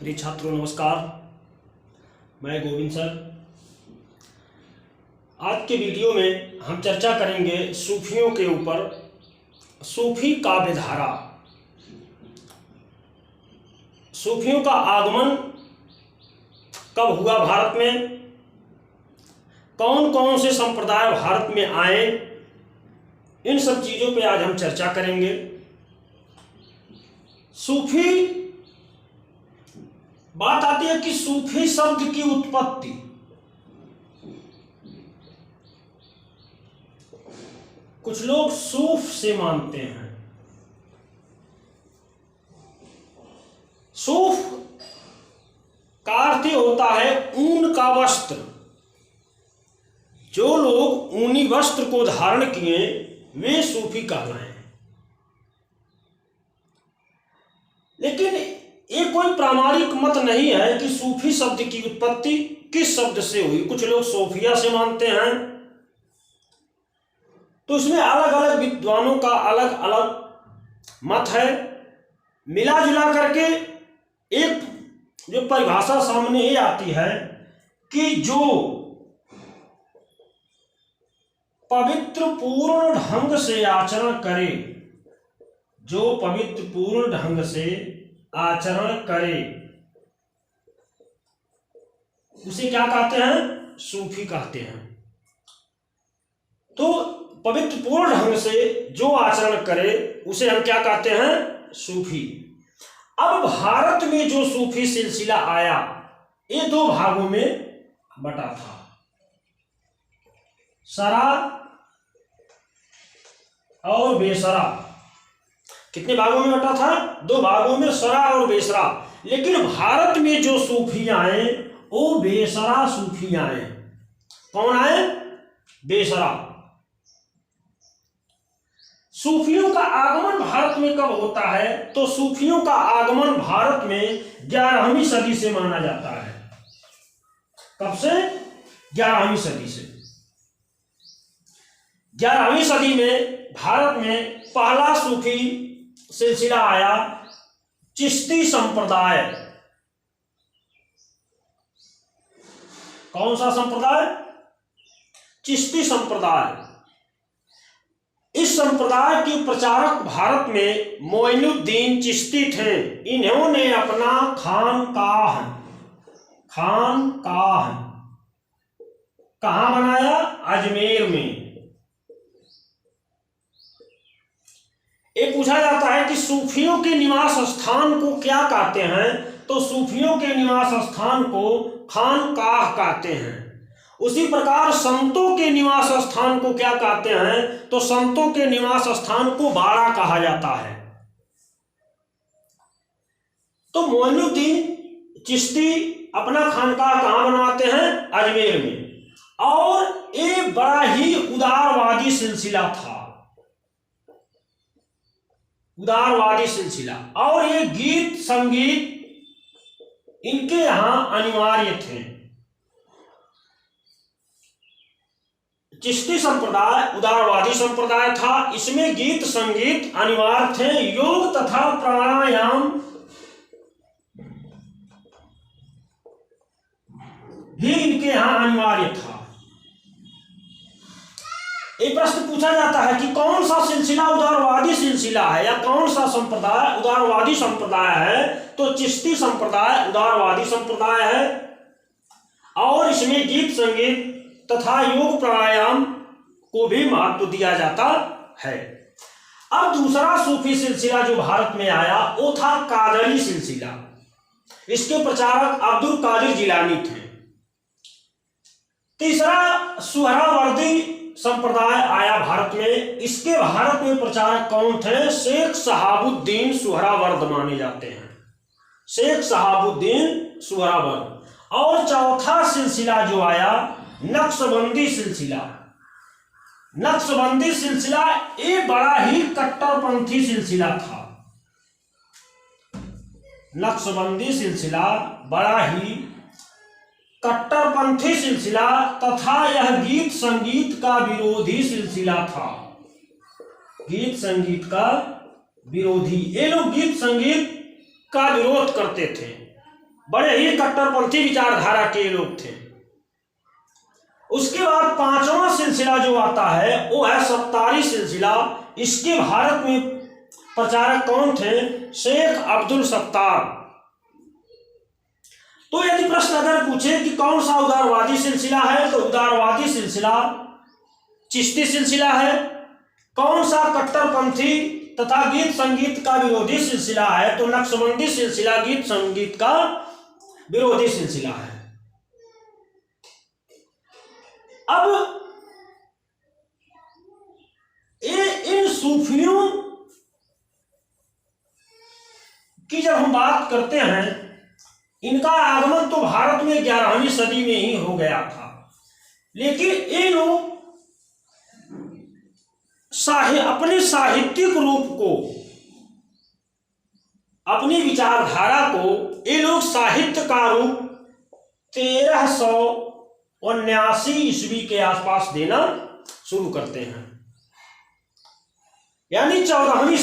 प्रिय छात्रों नमस्कार, मैं गोविंद सर। आज के वीडियो में हम चर्चा करेंगे सूफियों के ऊपर। सूफी काव्यधारा, सूफियों का आगमन कब हुआ भारत में, कौन कौन से संप्रदाय भारत में आए, इन सब चीज़ों पे आज हम चर्चा करेंगे। सूफी, बात आती है कि सूफी शब्द की उत्पत्ति। कुछ लोग सूफ से मानते हैं। सूफ का अर्थ होता है ऊन का वस्त्र। जो लोग ऊनी वस्त्र को धारण किए वे सूफी कहलाए। लेकिन ये कोई प्रामाणिक मत नहीं है कि सूफी शब्द की उत्पत्ति किस शब्द से हुई। कुछ लोग सोफिया से मानते हैं, तो इसमें अलग अलग विद्वानों का अलग अलग मत है। मिला जुला करके एक जो परिभाषा सामने ये आती है कि जो पवित्र पूर्ण ढंग से आचरण करे, जो पवित्र पूर्ण ढंग से आचरण करे, उसे क्या कहते हैं? सूफी कहते हैं। तो पवित्र पूर्ण ढंग से जो आचरण करे उसे हम क्या कहते हैं? सूफी। अब भारत में जो सूफी सिलसिला आया ये दो भागों में बटा था। सरा और बेसरा। कितने भागों में बटा था? दो भागों में, सरा और बेसरा। लेकिन भारत में जो सूफी आए वो बेसरा सूफी आए। कौन आए? बेसरा। सूफियों का आगमन भारत में कब होता है? तो सूफियों का आगमन भारत में 11वीं सदी से माना जाता है। कब से? 11वीं सदी से। 11वीं सदी में भारत में पहला सूफी सिलसिला आया, चिश्ती संप्रदाय। कौन सा संप्रदाय? चिश्ती संप्रदाय। इस संप्रदाय के प्रचारक भारत में मोइनुद्दीन चिश्ती थे। इन्होंने अपना खानकाह कहाँ बनाया? अजमेर में। ये पूछा जाता है कि सूफियों के निवास स्थान को क्या कहते हैं? तो सूफियों के निवास स्थान को खानकाह कहते हैं। उसी प्रकार संतों के निवास स्थान को क्या कहते हैं? तो संतों के निवास स्थान को बाड़ा कहा जाता है। तो मोइनुद्दीन चिश्ती अपना खानकाह कहाँ बनाते हैं? अजमेर में। और ये बड़ा ही उदारवादी सिलसिला था, उदारवादी सिलसिला। और ये गीत संगीत इनके यहां अनिवार्य थे। चिश्ती संप्रदाय उदारवादी संप्रदाय था, इसमें गीत संगीत अनिवार्य थे। योग तथा प्राणायाम भी इनके यहां अनिवार्य था। एक प्रश्न पूछा जाता है कि कौन सा सिलसिला उदारवादी सिलसिला है या कौन सा संप्रदाय उदारवादी संप्रदाय है? तो चिश्ती संप्रदाय उदारवादी संप्रदाय है और इसमें गीत संगीत तथा योग प्राणायाम को भी महत्व दिया जाता है। अब दूसरा सूफी सिलसिला जो भारत में आया वो था कादरी सिलसिला। इसके प्रचारक अब्दुल कादिर जिलानी थे। तीसरा सुहरावर्दी संप्रदाय आया भारत में। इसके भारत में प्रचारक कौन थे? शेख शहाबुद्दीन सुहरावर्द माने जाते हैं, शेख शहाबुद्दीन सुहरावर्द। और चौथा सिलसिला जो आया नक्शबंदी सिलसिला। नक्शबंदी सिलसिला ये बड़ा ही कट्टरपंथी सिलसिला था। नक्शबंदी सिलसिला बड़ा ही कट्टरपंथी सिलसिला तथा यह गीत संगीत का विरोधी सिलसिला था। गीत संगीत का विरोधी। ये लोग गीत संगीत का विरोध करते थे। बड़े ही कट्टरपंथी विचारधारा के लोग थे। उसके बाद पांचवा सिलसिला जो आता है वो है सत्तारी सिलसिला। इसके भारत में प्रचारक कौन थे? शेख अब्दुल सत्तार। तो यदि प्रश्न अगर पूछे कि कौन सा उदारवादी सिलसिला है, तो उदारवादी सिलसिला चिश्ती सिलसिला है। कौन सा कट्टरपंथी तथा गीत संगीत का विरोधी सिलसिला है, तो नक्शबंदी सिलसिला गीत संगीत का विरोधी सिलसिला है। अब इन सूफियों की जब हम बात करते हैं, इनका आगमन तो भारत में 11वीं सदी में ही हो गया था, लेकिन ये लोग अपने साहित्यिक रूप को, अपनी विचारधारा को ये लोग साहित्य का रूप 1379 ईस्वी के आसपास देना शुरू करते हैं। यानी 14वीं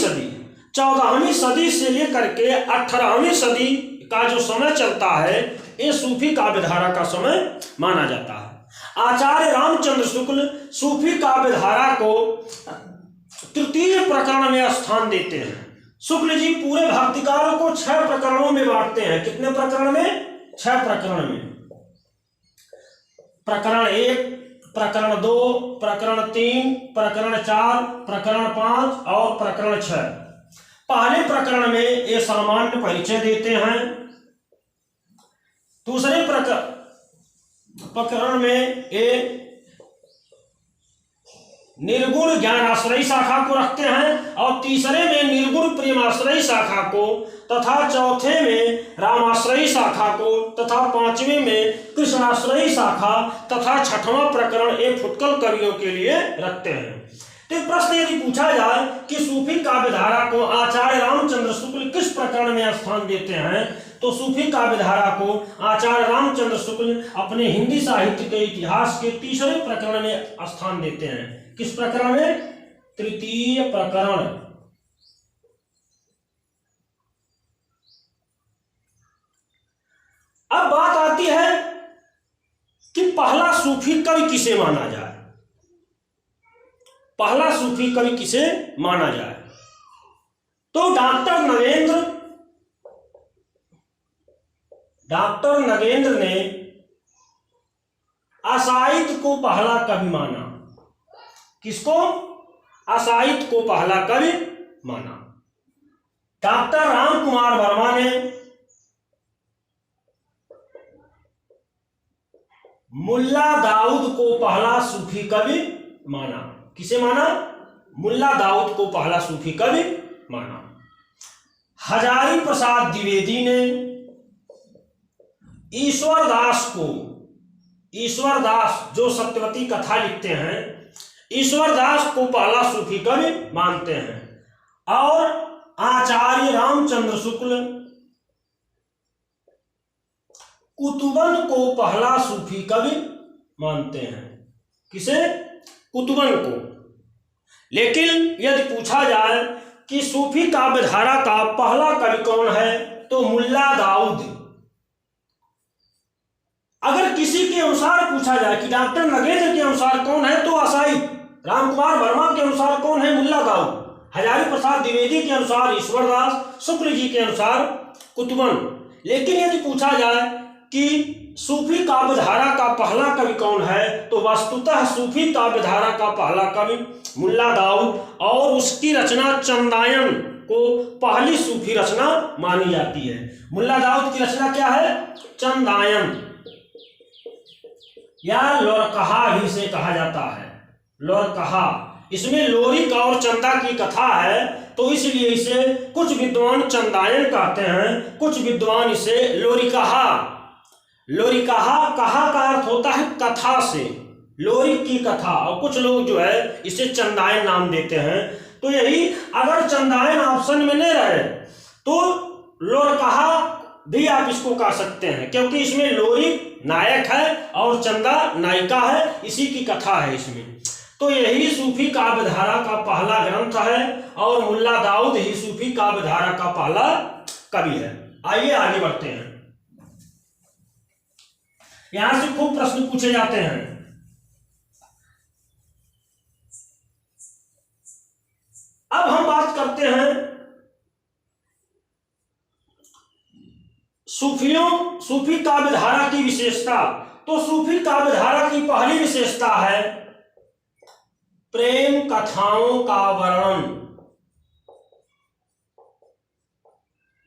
सदी से लेकर के 18वीं सदी का जो समय चलता है, ये सूफी काव्यधारा का समय माना जाता है। आचार्य रामचंद्र शुक्ल सूफी काव्यधारा को तृतीय प्रकरण में स्थान देते हैं। शुक्ल जी पूरे भक्तिकाल को 6 प्रकरणों में बांटते हैं। कितने प्रकरण में? 6 प्रकरण में। प्रकरण 1, प्रकरण 2, प्रकरण 3, प्रकरण 4, प्रकरण 5 और प्रकरण 6। पहले प्रकरण में ये सामान्य परिचय देते हैं। दूसरे प्रकरण में ये निर्गुण ज्ञानाश्रयी शाखा को रखते हैं, और तीसरे में निर्गुण प्रेमाश्रयी शाखा को, तथा चौथे में रामाश्रयी शाखा को, तथा 5वें में कृष्णाश्रयी शाखा, तथा 6वां प्रकरण ये फुटकल कवियों के लिए रखते हैं। तो प्रश्न यदि पूछा जाए कि सूफी काव्यधारा को आचार्य रामचंद्र शुक्ल किस प्रकरण में स्थान देते हैं, तो सूफी काव्यधारा को आचार्य रामचंद्र शुक्ल अपने हिंदी साहित्य के इतिहास के तीसरे प्रकरण में स्थान देते हैं। किस प्रकरण में? तृतीय प्रकरण। अब बात आती है कि पहला सूफी कवि किसे माना जाए। पहला सूफी कवि किसे माना जाए? तो डॉक्टर नगेंद्र ने असाहित्य को पहला कवि माना। किसको? असाहित्य को पहला कवि माना। डॉक्टर राम कुमार वर्मा ने मुल्ला दाऊद को पहला सूफी कवि माना। किसे माना? मुल्ला दाऊद को पहला सूफी कवि माना। हजारी प्रसाद द्विवेदी ने ईश्वरदास जो सत्यवती कथा लिखते हैं, ईश्वरदास को पहला सूफी कवि मानते हैं। और आचार्य रामचंद्र शुक्ल कुतुबन को पहला सूफी कवि मानते हैं। किसे? कुतुबन को। लेकिन यदि पूछा जाए कि सूफी काव्यधारा का पहला कवि कौन है, तो मुल्ला दाऊद। अगर किसी के अनुसार पूछा जाए कि डॉक्टर नगेंद्र के अनुसार कौन है, तो असाहित्य। रामकुमार वर्मा के अनुसार कौन है? मुल्ला दाऊद। हजारी प्रसाद द्विवेदी के अनुसार ईश्वरदास, शुक्ल जी के अनुसार कुतुबन। लेकिन यदि पूछा जाए कि सूफी काव्यधारा का पहला कवि कौन है, तो वस्तुतः सूफी काव्यधारा का पहला कवि मुल्ला दाऊद, और उसकी रचना चंदायन को पहली सूफी रचना मानी जाती है। मुल्ला दाऊद की रचना क्या है? चंदायन, या लोरकहा भी से कहा जाता है। लोरकहा, इसमें लोरिक और चंदा की कथा है, तो इसलिए इसे कुछ विद्वान चंदायन कहते हैं, कुछ विद्वान इसे लोरिकहा। लोरिकहा, कहा का अर्थ होता है कथा से, लोरिक की कथा, और कुछ लोग जो है इसे चंदायन नाम देते हैं। तो यही, अगर चंदायन ऑप्शन में नहीं रहे तो लोरकहा भी आप इसको कह सकते हैं, क्योंकि इसमें लोरिक नायक है और चंदा नायिका है, इसी की कथा है इसमें। तो यही सूफी काव्यधारा का पहला ग्रंथ है, और मुल्ला दाऊद ही सूफी काव्यधारा का पहला कवि है। आइए आगे बढ़ते हैं। यहां से खूब प्रश्न पूछे जाते हैं। अब हम बात करते हैं सूफी काव्यधारा की विशेषता। तो सूफी काव्यधारा की पहली विशेषता है प्रेम कथाओं का वर्णन।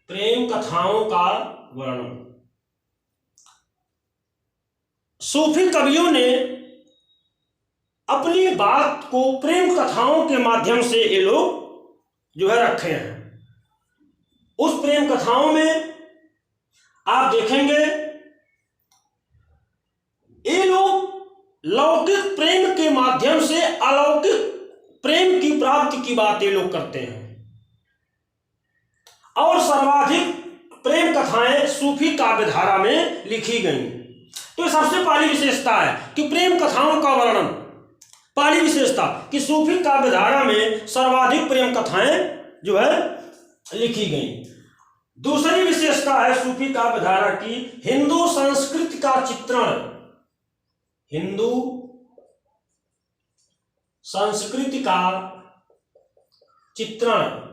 प्रेम कथाओं का वर्णन। सूफी कवियों ने अपनी बात को प्रेम कथाओं के माध्यम से ये लोग जो है रखे हैं। उस प्रेम कथाओं में आप देखेंगे ये लोग लौकिक प्रेम के माध्यम से अलौकिक प्रेम की प्राप्ति की बात ये लोग करते हैं। और सर्वाधिक प्रेम कथाएं सूफी काव्यधारा में लिखी गई। तो सबसे पहली विशेषता है कि प्रेम कथाओं का वर्णन। पहली विशेषता कि सूफी काव्यधारा में सर्वाधिक प्रेम कथाएं जो है लिखी गई। दूसरी विशेषता है सूफी काव्यधारा की हिंदू संस्कृति का चित्रण। हिंदू संस्कृति का चित्रण।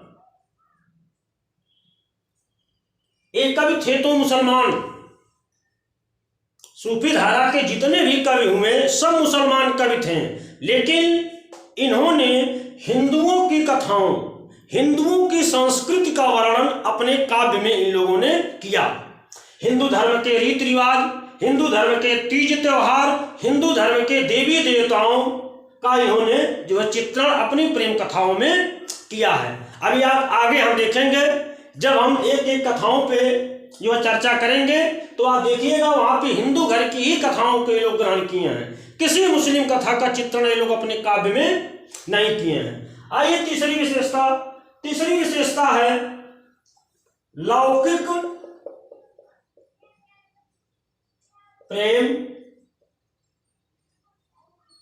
एक कवि थे तो मुसलमान। सूफी धारा के जितने भी कवि हुए सब मुसलमान कवि थे, लेकिन इन्होंने हिंदुओं की कथाओं, हिंदुओं की संस्कृति का वर्णन अपने काव्य में इन लोगों ने किया। हिंदू धर्म के रीति रिवाज, हिंदू धर्म के तीज त्योहार, हिंदू धर्म के देवी देवताओं का इन्होंने जो है चित्रण अपनी प्रेम कथाओं में किया है। अभी आप आगे हम देखेंगे जब हम एक एक कथाओं पे जो चर्चा करेंगे तो आप देखिएगा वहां पे हिंदू घर की ही कथाओं को ये लोग ग्रहण किए हैं। किसी मुस्लिम कथा का चित्रण ये लोग अपने काव्य में नहीं किए हैं। आइए तीसरी विशेषता है लौकिक प्रेम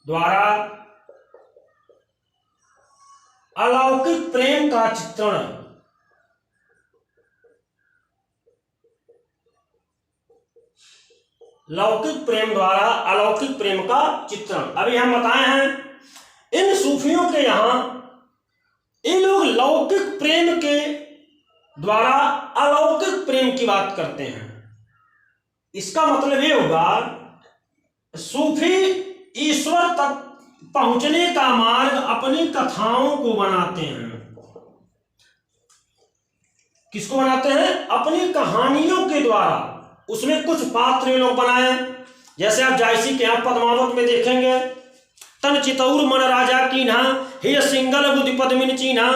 द्वारा अलौकिक प्रेम का चित्रण। लौकिक प्रेम द्वारा अलौकिक प्रेम का चित्रण। अभी हम बताए हैं इन सूफियों के यहां ये लोग लौकिक प्रेम के द्वारा अलौकिक प्रेम की बात करते हैं। इसका मतलब ये होगा सूफी ईश्वर तक पहुंचने का मार्ग अपनी कथाओं को बनाते हैं। किसको बनाते हैं? अपनी कहानियों के द्वारा। उसमें कुछ पात्र लोग बनाए, जैसे आप जायसी के यहाँ पद्मावत में देखेंगे तन चितौर मन राजा कीन्हा, हे सिंगल बुद्धि पद्मिन चीन्हा,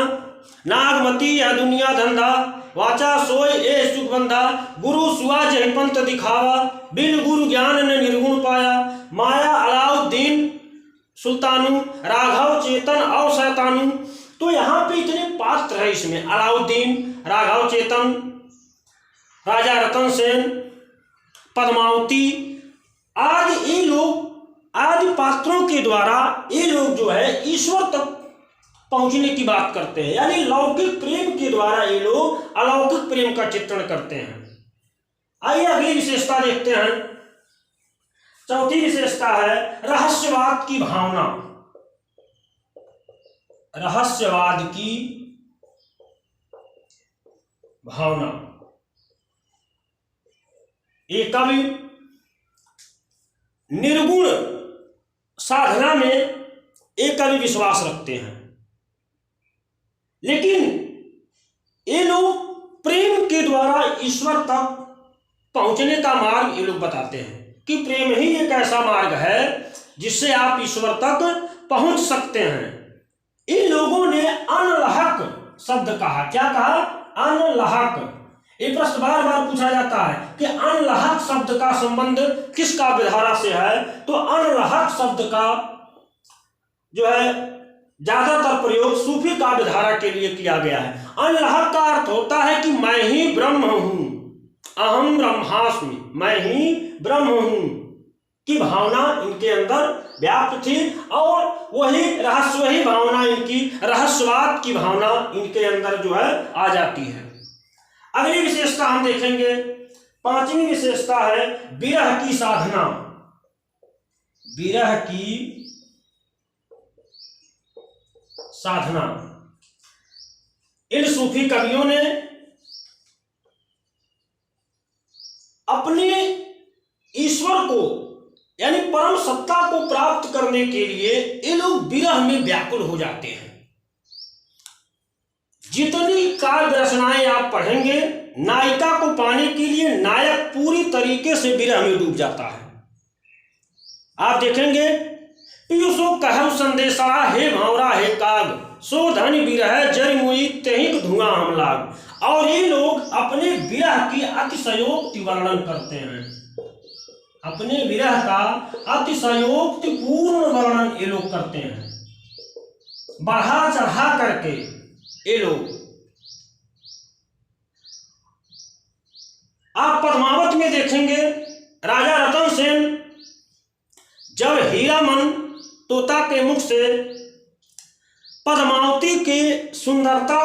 नागमती या दुनिया धंधा, वाचा सोय ए सुख बंधा, गुरु सुआ जय पंथ दिखावा, बिन गुरु ज्ञान ने निर्गुण पाया, माया अलाउद्दीन सुल्तानू, राघव चेतन और शैतानू। तो यहाँ पे इतने पात्र है इसमें, अलाउद्दीन, राघव चेतन, राजा रतन सेन, पद्मावती आदि ये लोग आदि पात्रों के द्वारा ये लोग जो है ईश्वर तक पहुंचने की बात करते हैं। यानी लौकिक प्रेम के द्वारा ये लोग अलौकिक प्रेम का चित्रण करते हैं। आइए अगली विशेषता देखते हैं। चौथी विशेषता है रहस्यवाद की भावना। रहस्यवाद की भावना। ये कवि निर्गुण साधना में एक कवि विश्वास रखते हैं, लेकिन ये लोग प्रेम के द्वारा ईश्वर तक पहुंचने का मार्ग ये लोग बताते हैं कि प्रेम ही एक ऐसा मार्ग है जिससे आप ईश्वर तक पहुंच सकते हैं। इन लोगों ने अनलहक शब्द कहा। क्या कहा? अनलहक। ये प्रश्न बार बार पूछा जाता है कि अनलहक शब्द का संबंध किस काव्यधारा से है? तो अनलहक शब्द का जो है ज्यादातर प्रयोग सूफी काव्यधारा के लिए किया गया है। अनलहक का अर्थ होता है कि मैं ही ब्रह्म हूं, अहम ब्रह्मास्मि, मैं ही ब्रह्म हूं की भावना इनके अंदर व्याप्त थी, और वही भावना इनकी रहस्यवाद की भावना इनके अंदर जो है आ जाती है। अगली विशेषता हम देखेंगे पांचवी विशेषता है विरह की साधना। विरह की साधना। इन सूफी कवियों ने अपने ईश्वर को यानी परम सत्ता को प्राप्त करने के लिए ये लोग विरह में व्याकुल हो जाते हैं। जितनी काव्य रचनाएं आप पढ़ेंगे, नायिका को पाने के लिए नायक पूरी तरीके से विरह में डूब जाता है। आप देखेंगे, पीयूषो कहु संदेशा हे भावरा हे काग, सो धन विरह जरि मुई तेहिक धुआं हम लाग। और ये लोग अपने विरह की अतिशयोक्ति वर्णन करते हैं। अपने विरह का अतिशयोक्ति पूर्ण वर्णन ये लोग करते हैं, बढ़ा चढ़ा करके ये लोग। आप पद्मावत में देखेंगे, राजा रतन सेन जब हीरामन तोता के मुख से पद्मावती के सुंदरता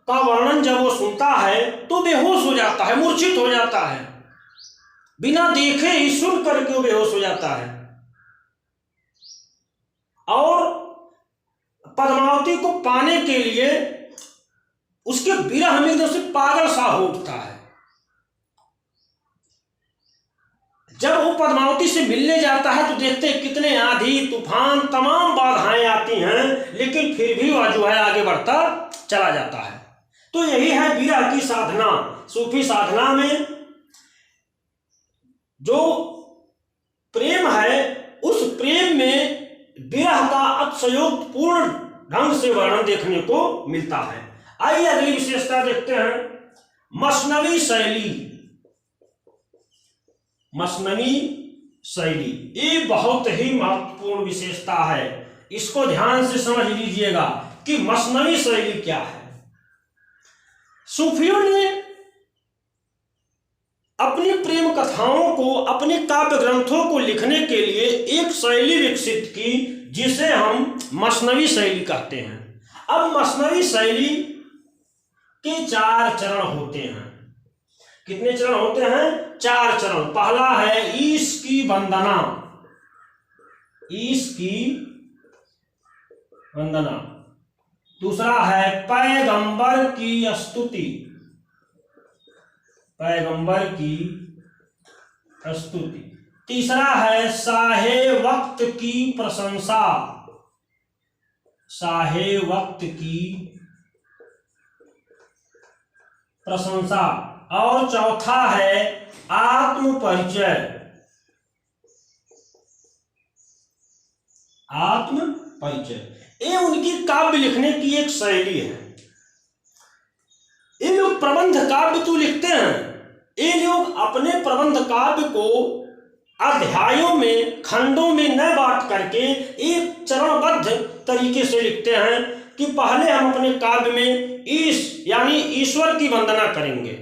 का वर्णन जब वो सुनता है तो बेहोश हो जाता है, मूर्छित हो जाता है, बिना देखे ही सुन करके वो बेहोश हो जाता है। और पद्मावती को पाने के लिए उसके विरह में एकदम से पागल सा हो उठता है। जब वो पद्मावती से मिलने जाता है तो देखते हैं कितने आंधी तूफान तमाम बाधाएं आती हैं, लेकिन फिर भी वह जो है आगे बढ़ता चला जाता है। तो यही है विरह की साधना। सूफी साधना में जो प्रेम है, उस प्रेम में विरह का अतिशयोक्ति पूर्ण ढंग से वर्णन देखने को मिलता है। आइए अगली विशेषता देखते हैं, मसनवी शैली। मसनवी शैली ये बहुत ही महत्वपूर्ण विशेषता है। इसको ध्यान से समझ लीजिएगा कि मसनवी शैली क्या है। सूफियों ने अपनी प्रेम कथाओं को, अपने काव्य ग्रंथों को लिखने के लिए एक शैली विकसित की जिसे हम मसनवी शैली कहते हैं। अब मसनवी शैली के 4 चरण होते हैं। कितने चरण होते हैं? 4 चरण। पहला है ईश की वंदना। ईश की वंदना। दूसरा है पैगंबर की स्तुति। पैगंबर की स्तुति। तीसरा है साहे वक्त की प्रशंसा। साहे वक्त की प्रशंसा। और चौथा है आत्म परिचय। आत्म परिचय ये उनकी काव्य लिखने की एक शैली है। ये लोग प्रबंध काव्य तो लिखते हैं, ये लोग अपने प्रबंध काव्य को अध्यायों में, खंडों में न बांट करके एक चरणबद्ध तरीके से लिखते हैं कि पहले हम अपने काव्य में ईश यानी ईश्वर की वंदना करेंगे,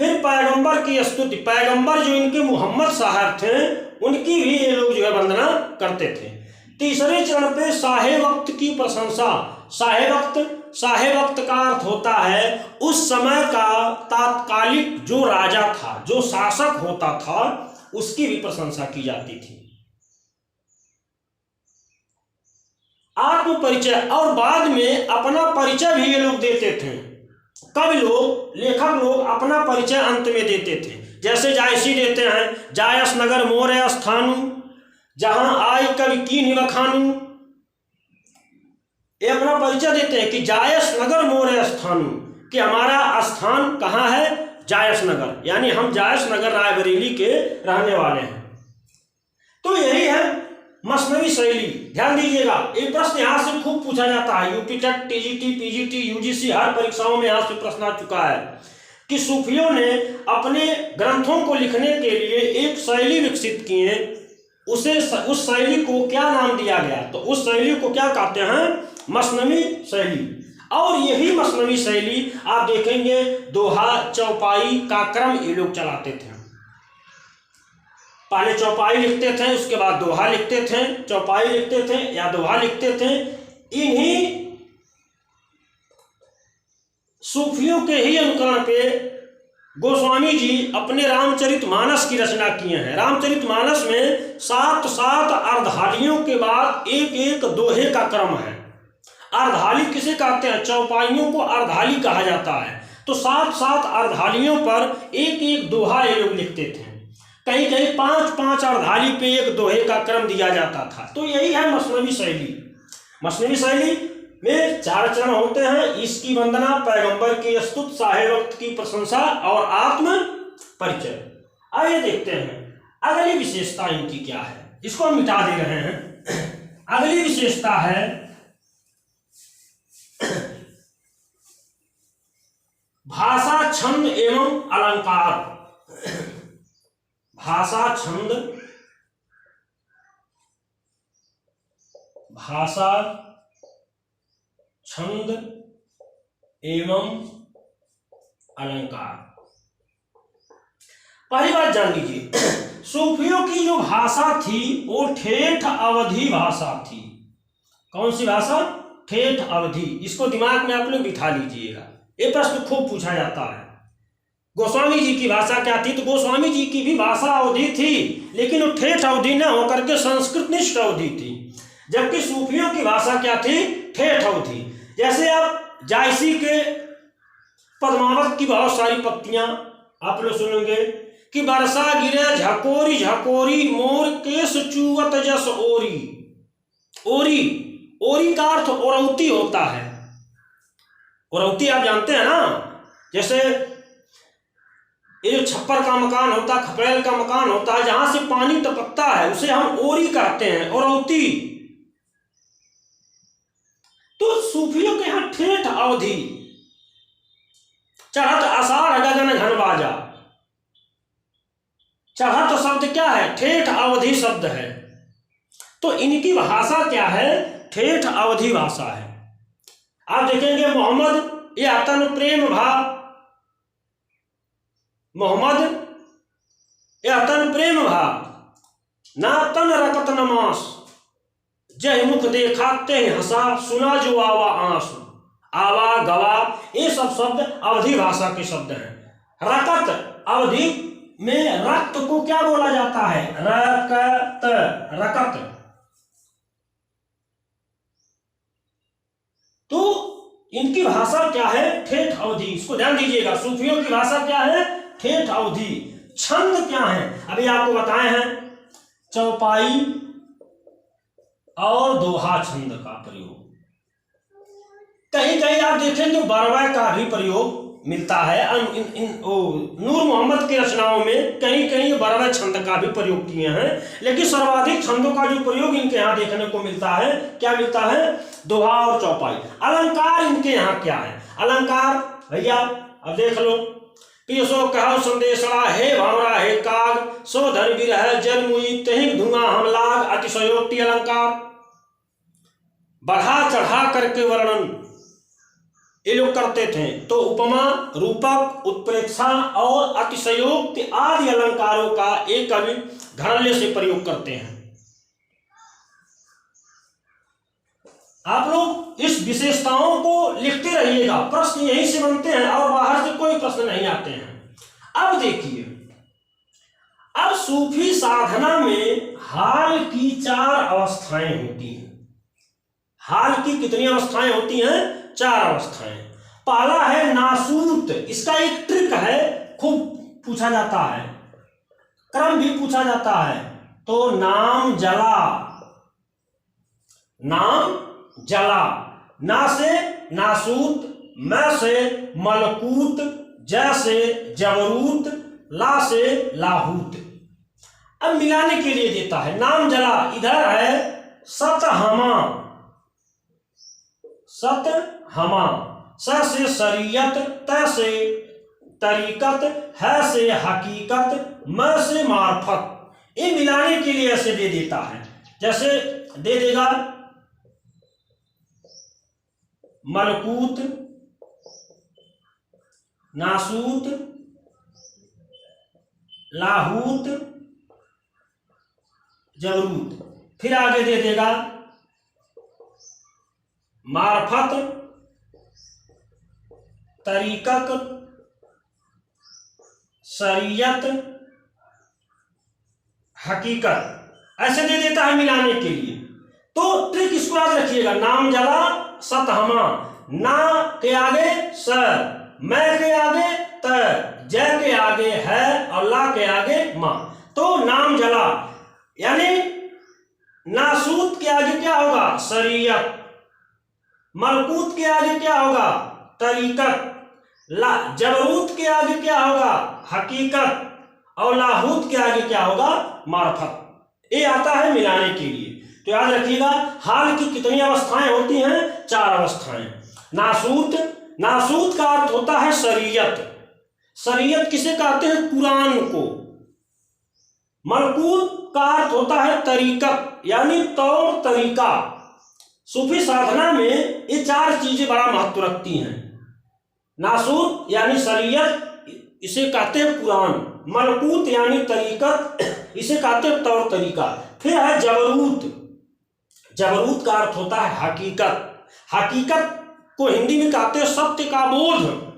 फिर पैगंबर की स्तुति, पैगंबर जो इनके मोहम्मद साहब थे उनकी भी ये लोग जो है वंदना करते थे। तीसरे चरण पे साहे वक्त की प्रशंसा। साहे वक्त का अर्थ होता है उस समय का तात्कालिक जो राजा था, जो शासक होता था, उसकी भी प्रशंसा की जाती थी। आत्म परिचय और बाद में अपना परिचय भी ये लोग देते थे। कवि लोग, लेखक लोग अपना परिचय अंत में देते थे। जैसे जायसी देते हैं, जायस नगर मोरे स्थानु, जहां आई कवि की निवखानु। ये अपना परिचय देते हैं कि जायस नगर मोरे स्थानु, कि हमारा स्थान कहाँ है? जायस नगर, यानी हम जायस नगर रायबरेली के रहने वाले हैं। तो यही है मसनवी शैली। ध्यान दीजिएगा, एक प्रश्न यहाँ से खूब पूछा जाता है, UP TET, TGT, PGT, UGC हर परीक्षाओं में यहाँ से प्रश्न आ चुका है कि सूफियों ने अपने ग्रंथों को लिखने के लिए एक शैली विकसित की है, उस शैली को क्या नाम दिया गया? तो उस शैली को क्या कहते हैं? मसनवी शैली। और यही मसनवी शैली आप देखेंगे दोहा, चौपाई का क्रम ये लोग चलाते थे। पहले चौपाई लिखते थे, उसके बाद दोहा लिखते थे, चौपाई लिखते थे या दोहा लिखते थे। इन्हीं सूफियों के ही अनुकरण पे गोस्वामी जी अपने रामचरितमानस की रचना किए हैं। रामचरितमानस में 7 अर्धालियों के बाद एक एक दोहे का क्रम है। अर्धाली किसे कहते हैं? चौपाइयों को अर्धाली कहा जाता है। तो 7 अर्धालियों पर एक एक दोहा ये लोग लिखते थे। कहीं कहीं 5 अर्धाली पे एक दोहे का क्रम दिया जाता था। तो यही है मसनवी शैली। मसनवी शैली में 4 चरण होते हैं: इसकी वंदना, पैगंबर की स्तुति, साहेब वक्त की प्रशंसा और आत्म परिचय। आइए देखते हैं अगली विशेषता इनकी क्या है। इसको हम मिटा दे रहे हैं। अगली विशेषता है भाषा, छंद एवं अलंकार। भाषा, छंद एवं अलंकार। पहली बात जान लीजिए, सूफियों की जो भाषा थी वो ठेठ अवधी भाषा थी। कौन सी भाषा? ठेठ अवधी। इसको दिमाग में आप लोग बिठा लीजिएगा, ये प्रश्न खूब पूछा जाता है। गोस्वामी जी की भाषा क्या थी? तो गोस्वामी जी की भी भाषा अवधी थी, लेकिन वो ठेठ अवधी न होकर के संस्कृतनिष्ठ अवधी थी। जबकि सूफियों की भाषा क्या थी? ठेठ अवधी। जैसे आप जायसी के पद्मावत की बहुत सारी पत्तियां आप लोग सुनेंगे कि बरसा गिरे झकोरी झकोरी, मोर केस चुवत जस ओरी। ओरी, ओरी का अर्थ औरौती होता है। औरौती आप जानते हैं ना, जैसे ये जो छप्पर का मकान होता है, खपरेल का मकान होता है, जहां से पानी टपकता है उसे हम ओरी कहते हैं, औरौती। तो सूफियों के यहां ठेठ अवधि, चढ़त आषाढ़ गगन घन बाजा। चढ़त शब्द क्या है? ठेठ अवधि शब्द है। तो इनकी भाषा क्या है? ठेठ अवधि भाषा है। आप देखेंगे मोहम्मद ये अतन प्रेम भाव, मोहम्मद ये अतन प्रेम भाव, ना तन रकत नमास, जय मुख देखा ते हंसा, सुना जो आवा आंसू। आवा, गवा, ये सब शब्द अवधि भाषा के शब्द हैं। रकत, अवधि में रक्त को क्या बोला जाता है? रकत, रकत। तो इनकी भाषा क्या है? ठेठ अवधि। इसको ध्यान दीजिएगा, सूफियों की भाषा क्या है? ठेठ अवधि। छंद क्या है? अभी आपको बताए हैं, चौपाई और दोहा छंद का प्रयोग। कहीं कहीं आप देखेंगे बरवा का भी प्रयोग मिलता है। नूर मोहम्मद की रचनाओं में कहीं कहीं बरवा छंद का भी प्रयोग किए हैं, लेकिन सर्वाधिक छंदों का जो प्रयोग इनके यहाँ देखने को मिलता है, क्या मिलता है? दोहा और चौपाई। अलंकार इनके यहाँ क्या है? अलंकार भैया अब देख लो, पियसो कहो संदेशड़ा, हे भावरा हे काग, सो धन बिरह जल मुई, तहिं धुआं हम लाग। अतिशयोक्ति अलंकार, बढ़ा चढ़ा करके वर्णन ये लोग करते थे। तो उपमा, रूपक, उत्प्रेक्षा और अतिशयोक्ति आदि अलंकारों का एक कवि घरले से प्रयोग करते हैं। आप लोग इस विशेषताओं को लिखते रहिएगा, प्रश्न यहीं से बनते हैं और बाहर से कोई प्रश्न नहीं आते हैं। अब देखिए, अब सूफी साधना में हाल की 4 अवस्थाएं होती हैं। हाल की कितनी अवस्थाएं होती हैं? 4 अवस्थाएं। पहला है नासूत। इसका एक ट्रिक है, खूब पूछा जाता है, क्रम भी पूछा जाता है। तो नाम जला, नाम जला, ना से नासूत, मैं से मलकूत, जय से जबरूत, ला से लाहूत। अब मिलाने के लिए देता है। नाम जला इधर है सतहमा, सतहमा, स से शरीयत, त से तरीकत, है से हकीकत, म से मार्फत। ये मिलाने के लिए ऐसे दे देता है, जैसे दे देगा मलकूत, नासूत, लाहूत, जबरूत। फिर आगे दे देगा मार्फत, तरीकत, शरीयत, हकीकत, ऐसे दे देता है मिलाने के लिए। तो ट्रिक इसको याद रखिएगा, नाम जला सत हमा, ना के आगे सर, मैं के आगे त, जय के आगे है और ला के आगे मां। तो नाम जला यानी नासूत के आगे क्या होगा? शरीयत। मलकूत के आगे क्या होगा? तरीकत। जबरूत के आगे क्या होगा? हकीकत। और लाहूत के आगे क्या होगा? मार्फत। ये आता है मिलाने के लिए। तो याद रखिएगा, हाल की कितनी अवस्थाएं होती हैं? 4 अवस्थाएं। नासूत, नासूत का अर्थ होता है शरीयत। शरीयत किसे कहते हैं? कुरान को। मलकूत का अर्थ होता है तरीकत, यानी तौर तरीका। सूफी साधना में ये 4 चीजें बड़ा महत्व रखती हैं। नासूत यानी शरीयत, इसे कहते हैं कुरान। मलकूत यानी तरीकत, इसे कहते हैं तौर तरीका। फिर है जबरूत। जबरूत का अर्थ होता है हकीकत। हकीकत को हिंदी में कहते हैं सत्य का बोध।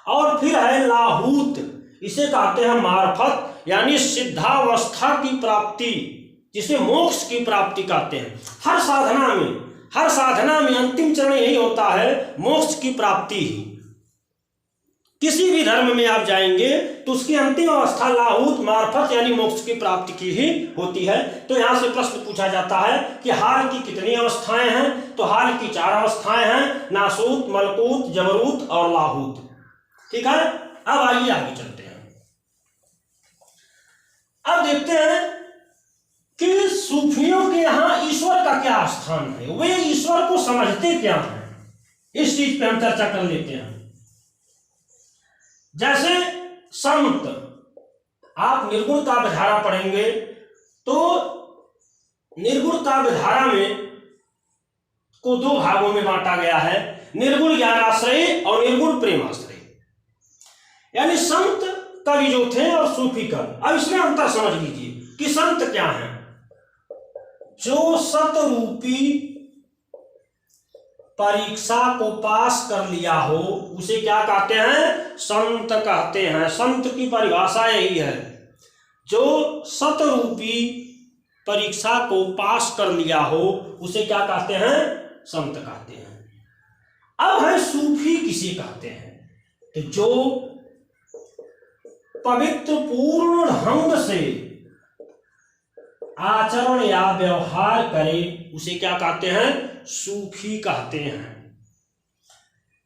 और फिर है लाहूत, इसे कहते हैं मार्फत, यानी सिद्धावस्था की प्राप्ति, जिसे मोक्ष की प्राप्ति कहते हैं। हर साधना में अंतिम चरण यही होता है, मोक्ष की प्राप्ति ही। किसी भी धर्म में आप जाएंगे तो उसकी अंतिम अवस्था लाहूत, मार्फत यानी मोक्ष की प्राप्ति की ही होती है। तो यहां से प्रश्न पूछा जाता है कि हाल की कितनी अवस्थाएं हैं? तो हाल की 4 अवस्थाएं हैं, नासूत, मलकूत, जबरूत और लाहूत। ठीक है, अब आइए आगे चलते हैं। अब देखते हैं कि सूफियों के यहां ईश्वर का क्या स्थान है, वे ईश्वर को समझते क्या हैं, इस चीज पे हम चर्चा कर लेते हैं। जैसे संत, आप निर्गुण काव्यधारा पढ़ेंगे तो निर्गुण काव्यधारा में को 2 भागों में बांटा गया है, निर्गुण ज्ञानाश्रय और निर्गुण प्रेमाश्रय। यानी संत कवि जो थे और सूफी कवि। अब इसमें अंतर समझ लीजिए कि संत क्या है। जो सतरूपी परीक्षा को पास कर लिया हो उसे क्या कहते हैं? संत कहते हैं। संत की परिभाषा यही है, जो सतरूपी परीक्षा को पास कर लिया हो उसे क्या कहते हैं? संत कहते हैं। अब है सूफी किसे कहते हैं? तो जो पवित्र पूर्ण ढंग से आचरण या व्यवहार करे उसे क्या कहते हैं? सूफी कहते हैं।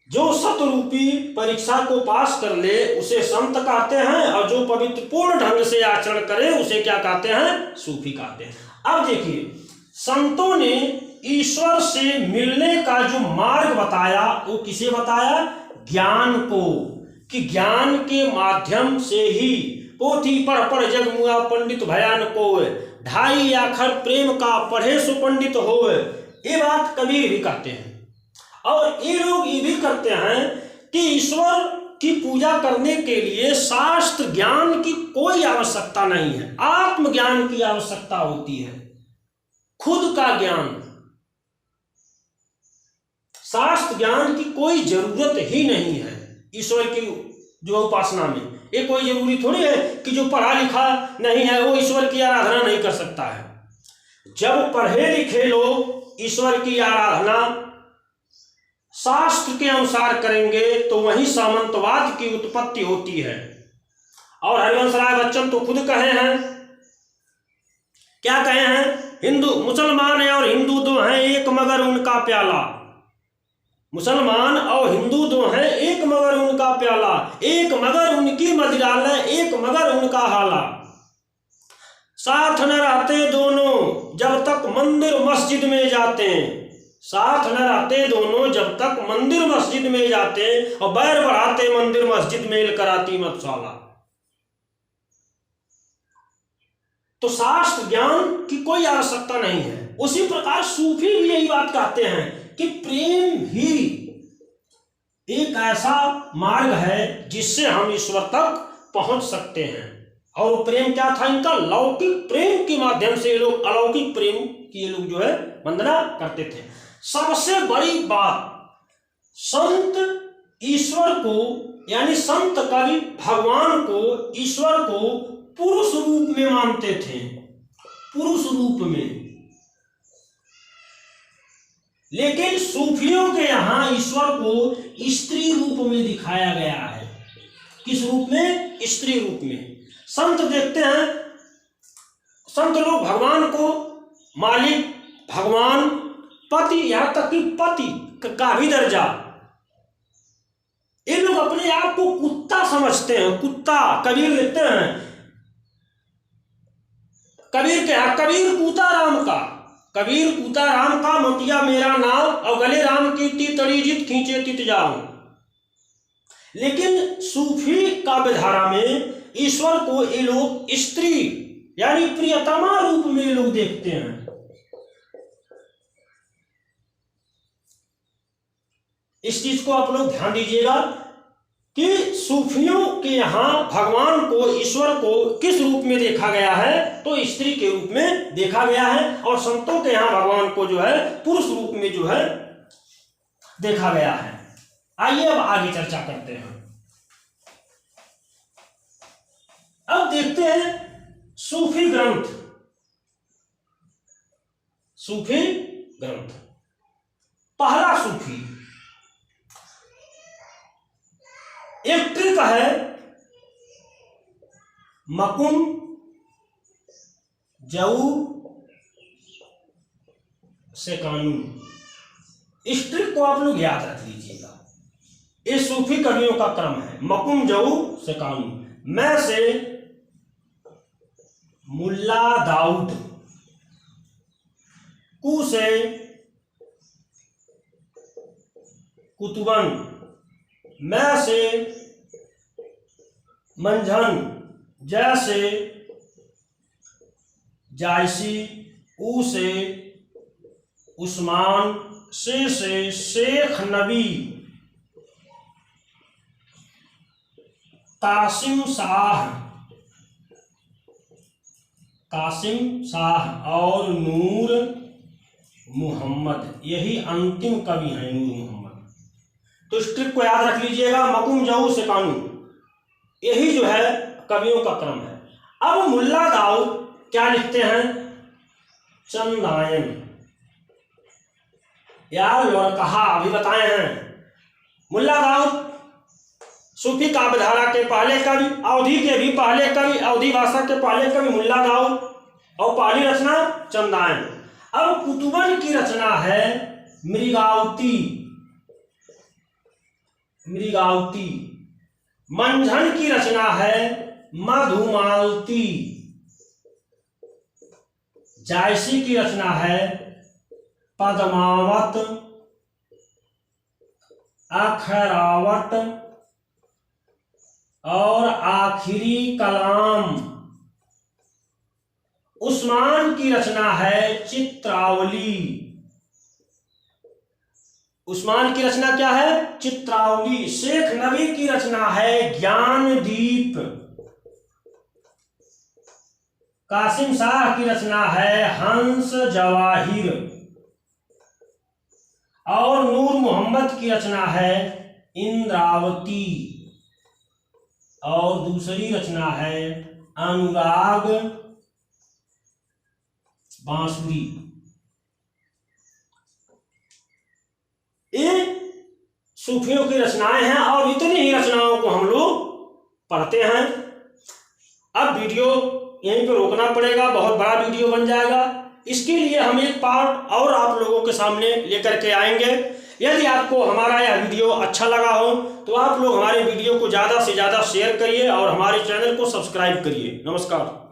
जो सतरूपी परीक्षा को पास कर ले उसे संत कहते हैं, और जो पवित्र पूर्ण ढंग से आचरण करे उसे क्या कहते हैं? सूफी कहते हैं। अब देखिए, संतों ने ईश्वर से मिलने का जो मार्ग बताया वो किसे बताया? ज्ञान को, कि ज्ञान के माध्यम से ही पोथी पढ़ जग मुआ पंडित भयान को, 2.5 अक्षर प्रेम का पढ़े सो पंडित होए। ये बात कबीर भी कहते हैं। और ये लोग ये भी करते हैं कि ईश्वर की पूजा करने के लिए शास्त्र ज्ञान की कोई आवश्यकता नहीं है, आत्मज्ञान की आवश्यकता होती है, खुद का ज्ञान। शास्त्र ज्ञान की कोई जरूरत ही नहीं है ईश्वर की जो उपासना में। ये कोई जरूरी थोड़ी है कि जो पढ़ा लिखा नहीं है वो ईश्वर की आराधना नहीं कर सकता है। जब पढ़े लिखे लोग ईश्वर की आराधना शास्त्र के अनुसार करेंगे तो वही सामंतवाद की उत्पत्ति होती है। और हरिवंश राय बच्चन तो खुद कहे हैं, क्या कहे हैं? हिंदू मुसलमान और हिंदू दो हैं एक मगर उनका प्याला। मुसलमान और हिंदू दो हैं एक मगर उनका प्याला, एक मगर उनकी मदिरालय एक मगर उनका हाला। साथ न रहते दोनों जब तक मंदिर मस्जिद में जाते, साथ न रहते दोनों जब तक मंदिर मस्जिद में जाते, और बैर बढ़ाते मंदिर मस्जिद मेल कराती मधुशाला। तो शास्त्र ज्ञान की कोई आवश्यकता नहीं है। उसी प्रकार सूफी भी यही बात कहते हैं कि प्रेम ही एक ऐसा मार्ग है जिससे हम ईश्वर तक पहुंच सकते हैं। और वो प्रेम क्या था इनका? लौकिक प्रेम के माध्यम से ये लोग अलौकिक प्रेम की ये लोग जो है वंदना करते थे। सबसे बड़ी बात, संत ईश्वर को यानी संत कवि भगवान को, ईश्वर को पुरुष रूप में मानते थे, पुरुष रूप में। लेकिन सूफियों के यहां ईश्वर को स्त्री रूप में दिखाया गया है। किस रूप में? स्त्री रूप में। संत देखते हैं, संत लोग भगवान को मालिक, भगवान, पति, यहां तक कि पति का भी दर्जा, ये लोग अपने आप को कुत्ता समझते हैं, कुत्ता। कबीर लिखते हैं, कबीर के कबीर कूता राम का, कबीर कूता राम का, मोतिया मेरा नाम, और गले राम कीर्ति तड़ी जित खींचे तित जाऊं। लेकिन सूफी काव्यधारा में ईश्वर को ये लोग स्त्री यानी प्रियतमा रूप में ये लोग देखते हैं। इस चीज को आप लोग ध्यान दीजिएगा कि सूफियों के यहां भगवान को, ईश्वर को किस रूप में देखा गया है? तो स्त्री के रूप में देखा गया है। और संतों के यहां भगवान को जो है पुरुष रूप में जो है देखा गया है। आइए अब आगे चर्चा करते हैं। अब देखते हैं सूफी ग्रंथ, सूफी ग्रंथ। पहला सूफी, एक ट्रिक है मकुम जऊ से कानून। इस ट्रिक को आप लोग याद रख लीजिएगा। ये सूफी कवियों का क्रम है। मकुम जऊ से कानून, मैं से मुल्ला दाऊद, कु से कुतुबन, मैं से मंझन, जय से जायसी, ऊ से उस्मान, से शेख नबी, कासिम शाह और नूर मोहम्मद। यही अंतिम कवि हैं, नूर मोहम्मद। तो इस ट्रिक को याद रख लीजिएगा, मकुम जऊ से कानून, यही जो है कवियों का क्रम है। अब मुल्ला दाऊद क्या लिखते हैं? चंदायन यार कहा अभी बताए हैं। मुल्ला दाऊद सूफी काव्यधारा के पहले कवि, अवधि के भी पहले कवि, अवधि भाषा के पहले कवि मुल्ला दाऊद, और पहली रचना चंदायन। अब कुतुबन की रचना है मृगावती, मंझन की रचना है मधुमालती, जायसी की रचना है पद्मावत, अखरावत, और आखिरी कलाम। उस्मान की रचना है चित्रावली। उस्मान की रचना क्या है? चित्रावली। शेख नबी की रचना है ज्ञानदीप। कासिम शाह की रचना है हंस जवाहिर, और नूर मोहम्मद की रचना है इंद्रावती, और दूसरी रचना है अनुराग बांसुरी। ये सूफियों की रचनाएं हैं, और इतनी ही रचनाओं को हम लोग पढ़ते हैं। अब वीडियो यहीं पे रोकना पड़ेगा, बहुत बड़ा वीडियो बन जाएगा। इसके लिए हम एक पार्ट और आप लोगों के सामने लेकर के आएंगे। यदि आपको हमारा यह वीडियो अच्छा लगा हो तो आप लोग हमारे वीडियो को ज़्यादा से ज़्यादा शेयर करिए और हमारे चैनल को सब्सक्राइब करिए। नमस्कार।